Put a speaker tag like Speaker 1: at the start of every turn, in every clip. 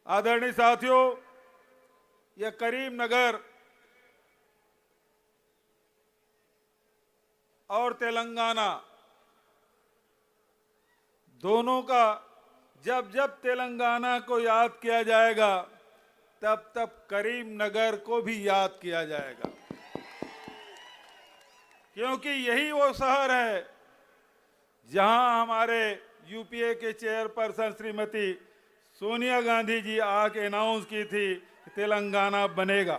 Speaker 1: आदरणीय साथियों, यह करीमनगर और तेलंगाना दोनों का जब जब तेलंगाना को याद किया जाएगा तब तब करीमनगर को भी याद किया जाएगा, क्योंकि यही वो शहर है जहां हमारे यूपीए के चेयरपर्सन श्रीमती सोनिया गांधी जी आके अनाउंस की थी कि तेलंगाना बनेगा।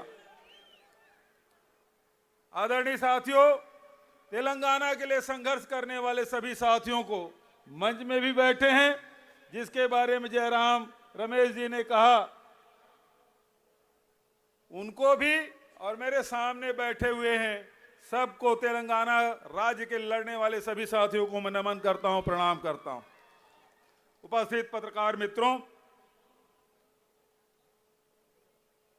Speaker 1: आदरणीय साथियों, तेलंगाना के लिए संघर्ष करने वाले सभी साथियों को मंच में भी बैठे हैं, जिसके बारे में जयराम रमेश जी ने कहा, उनको भी और मेरे सामने बैठे हुए हैं सबको, तेलंगाना राज्य के लड़ने वाले सभी साथियों को मैं नमन करता हूं, प्रणाम करता हूं। उपस्थित पत्रकार मित्रों,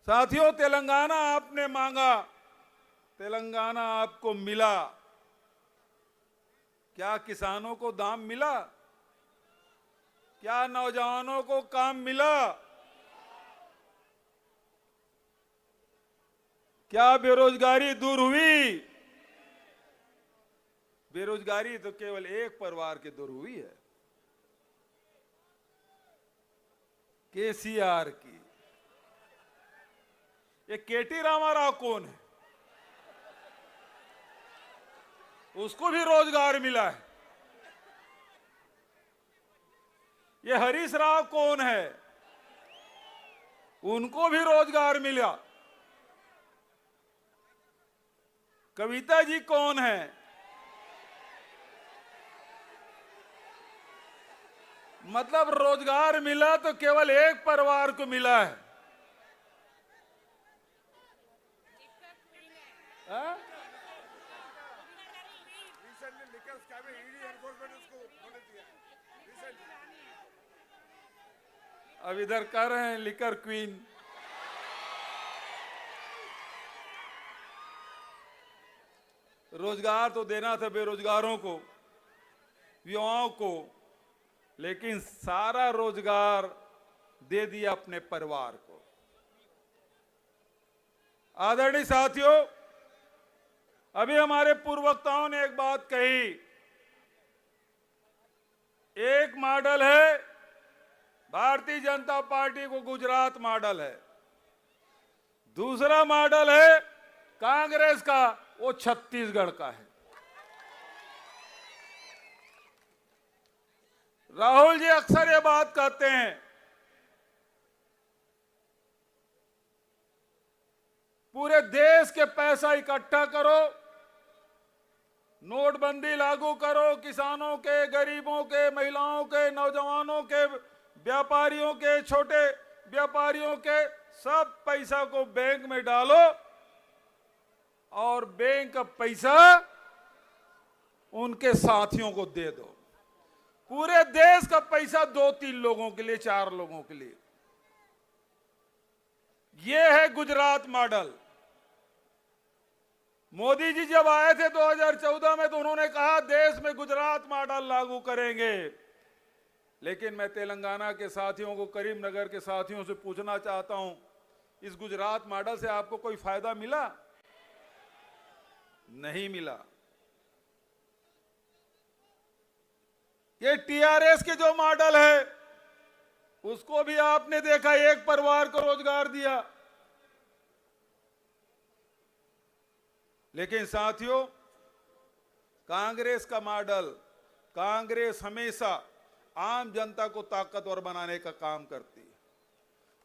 Speaker 1: साथियों, तेलंगाना आपने मांगा, तेलंगाना आपको मिला। क्या किसानों को दाम मिला? क्या नौजवानों को काम मिला? क्या बेरोजगारी दूर हुई? बेरोजगारी तो केवल एक परिवार के दूर हुई है, केसीआर की। ये केटी रामाराव कौन है? उसको भी रोजगार मिला है। ये हरीश राव कौन है? उनको भी रोजगार मिला। कविता जी कौन है? मतलब रोजगार मिला तो केवल एक परिवार को मिला है। हाँ? अब इधर कर रहे हैं लिकर क्वीन। रोजगार तो देना था बेरोजगारों को, युवाओं को, लेकिन सारा रोजगार दे दिया अपने परिवार को। आदरणीय साथियों, अभी हमारे पूर्व वक्ताओं ने एक बात कही, एक मॉडल है भारतीय जनता पार्टी को गुजरात मॉडल है, दूसरा मॉडल है कांग्रेस का, वो छत्तीसगढ़ का है। राहुल जी अक्सर ये बात कहते हैं, पूरे देश के पैसा इकट्ठा करो, नोटबंदी लागू करो, किसानों के, गरीबों के, महिलाओं के, नौजवानों के, व्यापारियों के, छोटे व्यापारियों के, सब पैसा को बैंक में डालो और बैंक का पैसा उनके साथियों को दे दो। पूरे देश का पैसा 2-3 लोगों के लिए, 4 लोगों के लिए। यह है गुजरात मॉडल। मोदी जी जब आए थे 2014 में तो उन्होंने कहा देश में गुजरात मॉडल लागू करेंगे, लेकिन मैं तेलंगाना के साथियों को, करीमनगर के साथियों से पूछना चाहता हूं, इस गुजरात मॉडल से आपको कोई फायदा मिला? नहीं मिला। ये टीआरएस के जो मॉडल है उसको भी आपने देखा, एक परिवार को रोजगार दिया। लेकिन साथियों, कांग्रेस का मॉडल, कांग्रेस हमेशा आम जनता को ताकतवर बनाने का काम करती है।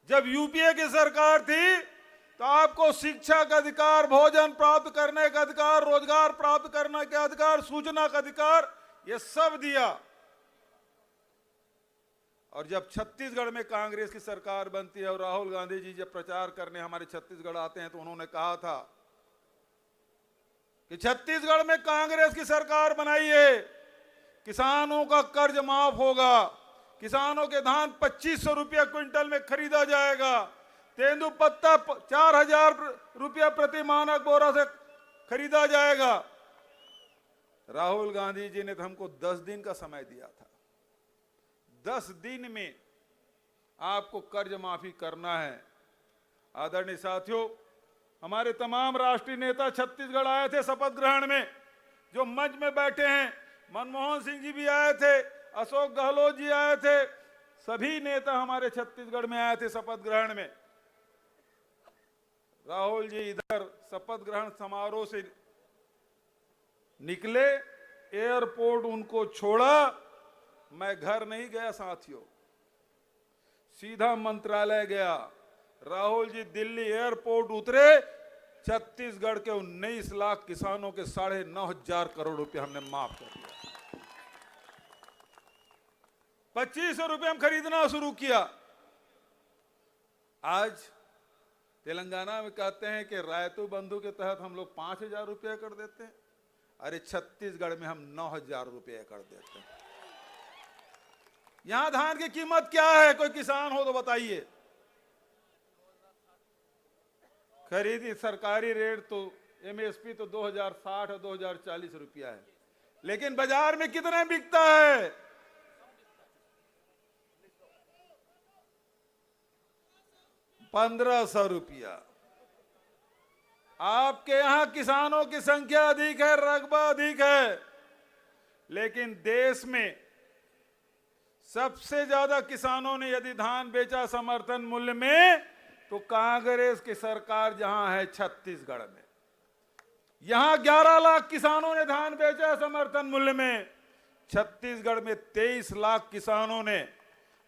Speaker 1: जब यूपीए की सरकार थी तो आपको शिक्षा का अधिकार, भोजन प्राप्त करने का अधिकार, रोजगार प्राप्त करने का अधिकार, सूचना का अधिकार, ये सब दिया। और जब छत्तीसगढ़ में कांग्रेस की सरकार बनती है और राहुल गांधी जी जब प्रचार करने हमारे छत्तीसगढ़ आते हैं तो उन्होंने कहा था कि छत्तीसगढ़ में कांग्रेस की सरकार बनाइए, किसानों का कर्ज माफ होगा, किसानों के धान 2500 रुपया क्विंटल में खरीदा जाएगा, तेंदुपत्ता 4000 रुपया प्रति मानक बोरा से खरीदा जाएगा। राहुल गांधी जी ने तो हमको 10 दिन का समय दिया था। 10 दिन में आपको कर्ज माफी करना है। आदरणीय साथियों, हमारे तमाम राष्ट्रीय नेता छत्तीसगढ़ आए थे शपथ ग्रहण में, जो मंच में बैठे हैं। मनमोहन सिंह जी भी आए थे, अशोक गहलोत जी आए थे, सभी नेता हमारे छत्तीसगढ़ में आए थे शपथ ग्रहण में। राहुल जी इधर शपथ ग्रहण समारोह से निकले, एयरपोर्ट उनको छोड़ा, मैं घर नहीं गया साथियों, सीधा मंत्रालय गया। राहुल जी दिल्ली एयरपोर्ट उतरे, छत्तीसगढ़ के 19 लाख किसानों के 9,500 करोड़ रुपए हमने माफ कर दिया। 2500 रुपए हम खरीदना शुरू किया। आज तेलंगाना में कहते हैं कि रायतू बंधु के तहत हम लोग 5,000 रुपया कर देते हैं। अरे छत्तीसगढ़ में हम 9,000 रुपया कर देते हैं। यहां धान की कीमत क्या है? कोई किसान हो तो बताइए। खरीदी सरकारी रेट तो एमएसपी तो 2,060 और 2,040 रुपया है, लेकिन बाजार में कितना बिकता है? 1,500 रुपया। आपके यहां किसानों की संख्या अधिक है, रकबा अधिक है, लेकिन देश में सबसे ज्यादा किसानों ने यदि धान बेचा समर्थन मूल्य में, तो कांग्रेस की सरकार जहां है छत्तीसगढ़ में। यहां 11 लाख किसानों ने धान बेचा समर्थन मूल्य में, छत्तीसगढ़ में 23 लाख किसानों ने,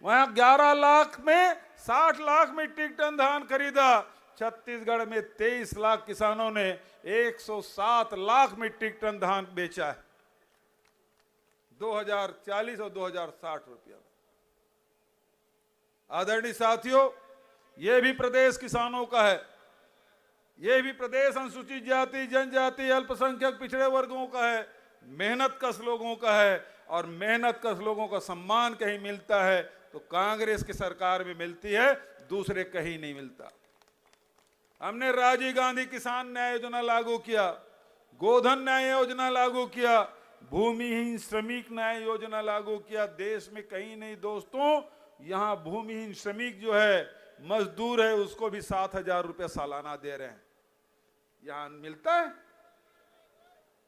Speaker 1: वहां 11 लाख में 60 लाख मीट्रिक टन धान खरीदा, छत्तीसगढ़ में 23 लाख किसानों ने 107 लाख मीट्रिक टन धान बेचा है 2040 और 2060 रुपया। आदरणीय साथियों, यह भी प्रदेश किसानों का है, यह भी प्रदेश अनुसूचित जाति, जनजाति, अल्पसंख्यक, पिछड़े वर्गों का है, मेहनत कश लोगों का है, और मेहनत कश लोगों का सम्मान कहीं मिलता है तो कांग्रेस की सरकार में मिलती है, दूसरे कहीं नहीं मिलता। हमने राजीव गांधी किसान न्याय योजना लागू किया, गोधन न्याय योजना लागू किया, भूमिहीन श्रमिक न्याय योजना लागू किया। देश में कहीं नहीं दोस्तों, यहां भूमिहीन श्रमिक जो है, मजदूर है, उसको भी 7,000 रुपया सालाना दे रहे हैं। यहां मिलता है?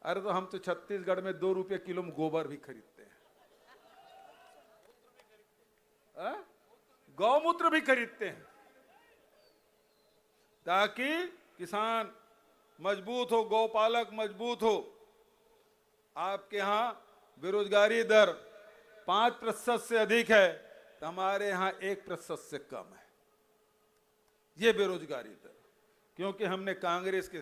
Speaker 1: अरे तो हम तो छत्तीसगढ़ में 2 रुपये किलो में गोबर भी खरीदते हैं, गौमूत्र भी खरीदते हैं, ताकि किसान मजबूत हो, गौपालक मजबूत हो। आपके यहां बेरोजगारी दर 5% से अधिक है, तो हमारे यहां 1% से कम है ये बेरोजगारी दर, क्योंकि हमने कांग्रेस के